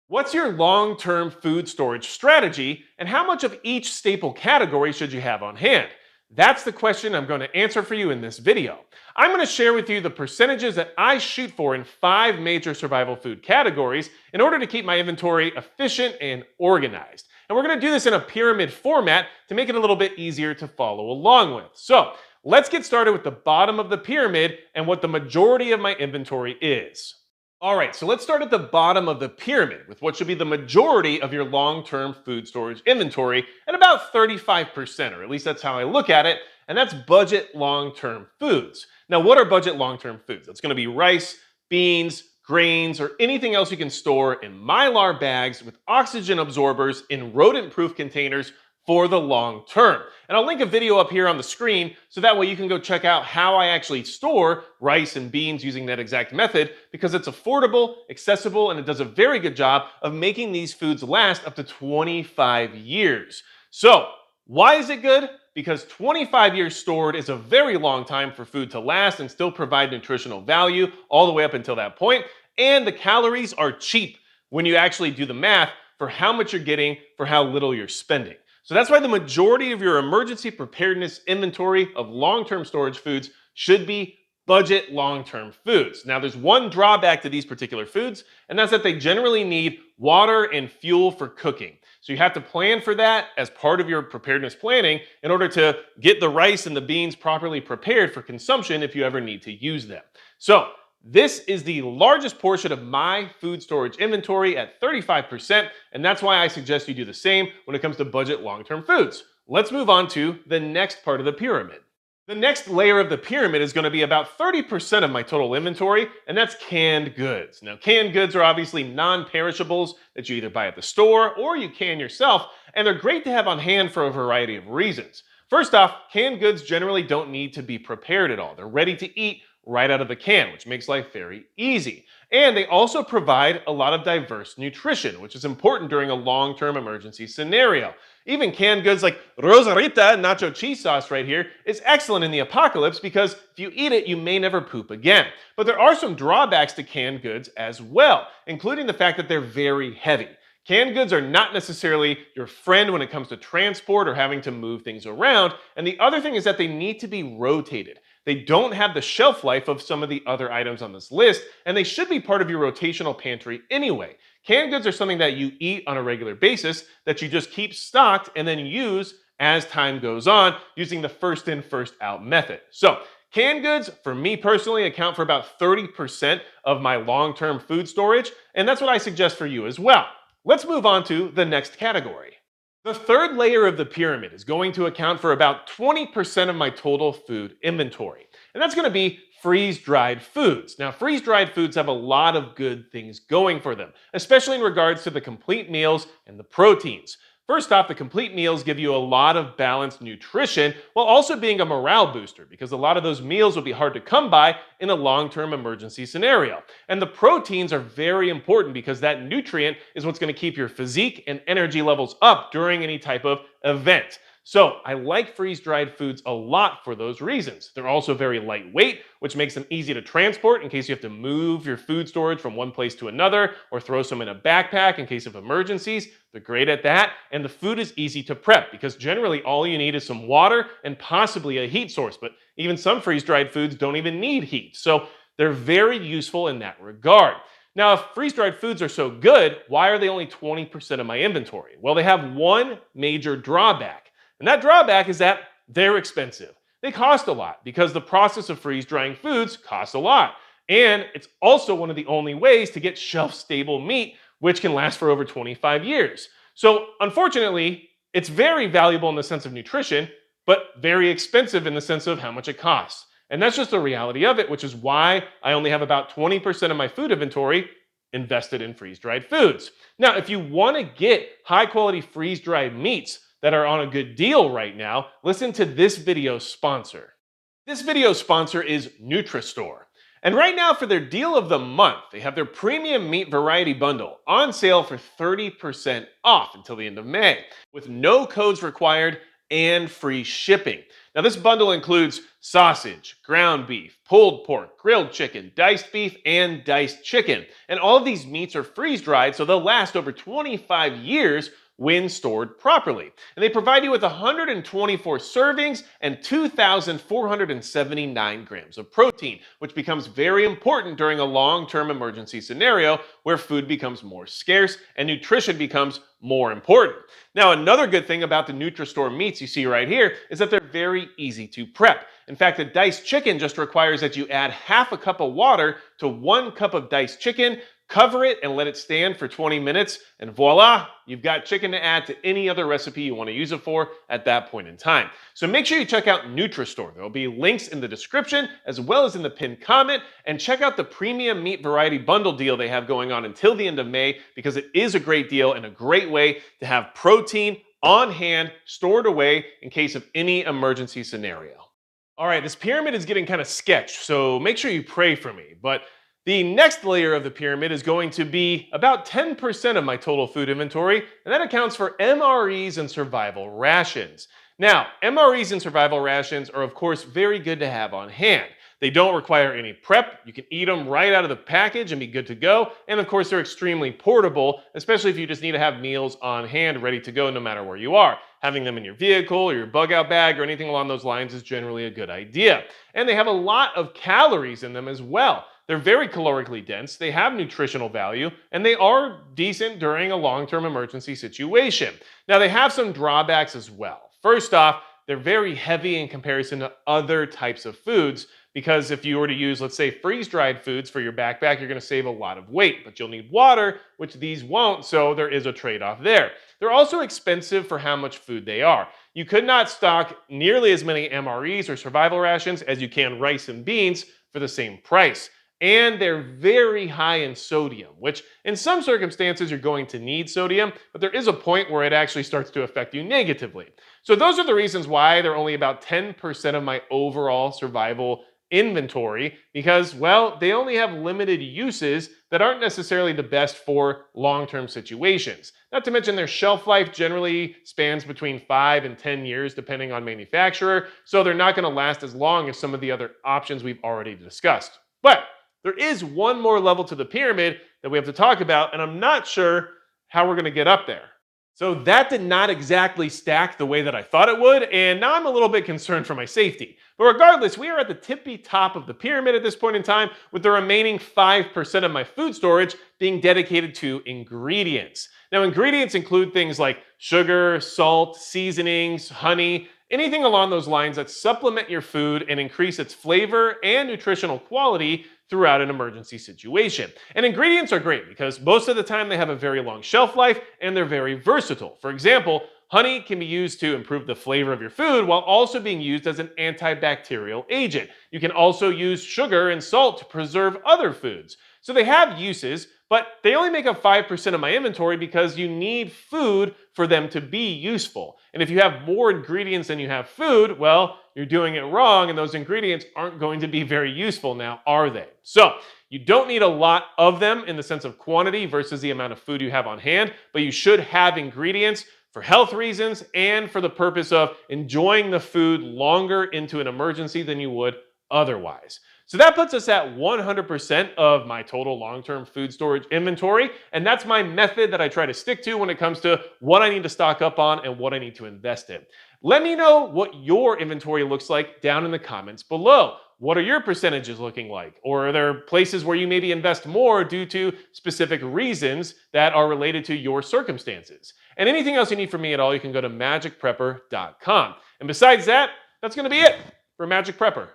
What's your long term food storage strategy, and how much of each staple category should you have on hand? That's the question I'm going to answer for you in this video. I'm going to share with you the percentages that I shoot for in 5 major survival food categories in order to keep my inventory efficient and organized. And we're going to do this in a pyramid format to make it a little bit easier to follow along with. So let's get started with the bottom of the pyramid and what the majority of my inventory is. All right, so let's start at the bottom of the pyramid with what should be the majority of your long-term food storage inventory at about 35%, or at least that's how I look at it, and that's budget long-term foods. Now, what are budget long-term foods? That's going to be rice, beans, grains, or anything else you can store in Mylar bags with oxygen absorbers in rodent-proof containers for the long term. And I'll link a video up here on the screen so that way you can go check out how I actually store rice and beans using that exact method, because it's affordable, accessible, and it does a very good job of making these foods last up to 25 years. So why is it good? Because 25 years stored is a very long time for food to last and still provide nutritional value all the way up until that point. And the calories are cheap when you actually do the math for how much you're getting for how little you're spending. So that's why the majority of your emergency preparedness inventory of long-term storage foods should be budget long-term foods. Now, there's one drawback to these particular foods, and that's that they generally need water and fuel for cooking. So you have to plan for that as part of your preparedness planning in order to get the rice and the beans properly prepared for consumption if you ever need to use them. So this is the largest portion of my food storage inventory at 35%, and that's why I suggest you do the same when it comes to budget long-term foods. Let's move on to the next part of the pyramid. The next layer of the pyramid is going to be about 30% of my total inventory, and that's canned goods. Now, canned goods are obviously non-perishables that you either buy at the store or you can yourself, and they're great to have on hand for a variety of reasons. First off, canned goods generally don't need to be prepared at all. They're ready to eat right out of the can, which makes life very easy. And they also provide a lot of diverse nutrition, which is important during a long-term emergency scenario. Even canned goods like Rosarita nacho cheese sauce right here is excellent in the apocalypse because if you eat it, you may never poop again. But there are some drawbacks to canned goods as well, including the fact that they're very heavy. Canned goods are not necessarily your friend when it comes to transport or having to move things around. And the other thing is that they need to be rotated. They don't have the shelf life of some of the other items on this list, and they should be part of your rotational pantry anyway. Canned goods are something that you eat on a regular basis that you just keep stocked and then use as time goes on using the first in, first out method. So canned goods, for me personally, account for about 30% of my long-term food storage, and that's what I suggest for you as well. Let's move on to the next category. The third layer of the pyramid is going to account for about 20% of my total food inventory, and that's going to be freeze-dried foods. Now, freeze-dried foods have a lot of good things going for them, especially in regards to the complete meals and the proteins. First off, the complete meals give you a lot of balanced nutrition while also being a morale booster, because a lot of those meals will be hard to come by in a long-term emergency scenario. And the proteins are very important because that nutrient is what's going to keep your physique and energy levels up during any type of event. So I like freeze-dried foods a lot for those reasons. They're also very lightweight, which makes them easy to transport in case you have to move your food storage from one place to another or throw some in a backpack in case of emergencies. They're great at that. And the food is easy to prep because generally all you need is some water and possibly a heat source. But even some freeze-dried foods don't even need heat. So they're very useful in that regard. Now, if freeze-dried foods are so good, why are they only 20% of my inventory? Well, they have one major drawback. And that drawback is that they're expensive. They cost a lot because the process of freeze-drying foods costs a lot. And it's also one of the only ways to get shelf-stable meat, which can last for over 25 years. So unfortunately, it's very valuable in the sense of nutrition, but very expensive in the sense of how much it costs. And that's just the reality of it, which is why I only have about 20% of my food inventory invested in freeze-dried foods. Now, if you want to get high-quality freeze-dried meats that are on a good deal right now, listen to this video sponsor. This video sponsor is Nutristore. And right now, for their deal of the month, they have their premium meat variety bundle on sale for 30% off until the end of May, with no codes required and free shipping. Now, this bundle includes sausage, ground beef, pulled pork, grilled chicken, diced beef, and diced chicken. And all of these meats are freeze dried, so they'll last over 25 years when stored properly. And they provide you with 124 servings and 2,479 grams of protein, which becomes very important during a long-term emergency scenario where food becomes more scarce and nutrition becomes more important. Now, another good thing about the Nutri-Store meats you see right here is that they're very easy to prep. In fact, a diced chicken just requires that you add half a cup of water to 1 cup of diced chicken, cover it and let it stand for 20 minutes, and voila, you've got chicken to add to any other recipe you want to use it for at that point in time. So make sure you check out Nutri-Store. There will be links in the description as well as in the pinned comment, and check out the premium meat variety bundle deal they have going on until the end of May, because it is a great deal and a great way to have protein on hand, stored away in case of any emergency scenario. All right, this pyramid is getting kind of sketched, so make sure you pray for me. But the next layer of the pyramid is going to be about 10% of my total food inventory, and that accounts for MREs and survival rations. Now, MREs and survival rations are, of course, very good to have on hand. They don't require any prep. You can eat them right out of the package and be good to go. And of course, they're extremely portable, especially if you just need to have meals on hand ready to go no matter where you are. Having them in your vehicle or your bug out bag or anything along those lines is generally a good idea. And they have a lot of calories in them as well. They're very calorically dense, they have nutritional value, and they are decent during a long-term emergency situation. Now, they have some drawbacks as well. First off, they're very heavy in comparison to other types of foods, because if you were to use, let's say, freeze-dried foods for your backpack, you're going to save a lot of weight, but you'll need water, which these won't, so there is a trade-off there. They're also expensive for how much food they are. You could not stock nearly as many MREs or survival rations as you can rice and beans for the same price. And they're very high in sodium, which in some circumstances you're going to need sodium, but there is a point where it actually starts to affect you negatively. So those are the reasons why they're only about 10% of my overall survival inventory, because, well, they only have limited uses that aren't necessarily the best for long-term situations. Not to mention their shelf life generally spans between 5 and 10 years depending on manufacturer, so they're not going to last as long as some of the other options we've already discussed. But there is one more level to the pyramid that we have to talk about, and I'm not sure how we're going to get up there. So that did not exactly stack the way that I thought it would, and now I'm a little bit concerned for my safety. But regardless, we are at the tippy top of the pyramid at this point in time, with the remaining 5% of my food storage being dedicated to ingredients. Now, ingredients include things like sugar, salt, seasonings, honey, anything along those lines that supplement your food and increase its flavor and nutritional quality throughout an emergency situation. And ingredients are great because most of the time they have a very long shelf life and they're very versatile. For example, honey can be used to improve the flavor of your food while also being used as an antibacterial agent. You can also use sugar and salt to preserve other foods. So they have uses, but they only make up 5% of my inventory because you need food for them to be useful. And if you have more ingredients than you have food, well, you're doing it wrong, and those ingredients aren't going to be very useful now, are they? So you don't need a lot of them in the sense of quantity versus the amount of food you have on hand, but you should have ingredients for health reasons and for the purpose of enjoying the food longer into an emergency than you would otherwise. So that puts us at 100% of my total long-term food storage inventory, and that's my method that I try to stick to when it comes to what I need to stock up on and what I need to invest in. Let me know what your inventory looks like down in the comments below. What are your percentages looking like? Or are there places where you maybe invest more due to specific reasons that are related to your circumstances? And anything else you need from me at all, you can go to magicprepper.com. And besides that, that's going to be it for Magic Prepper.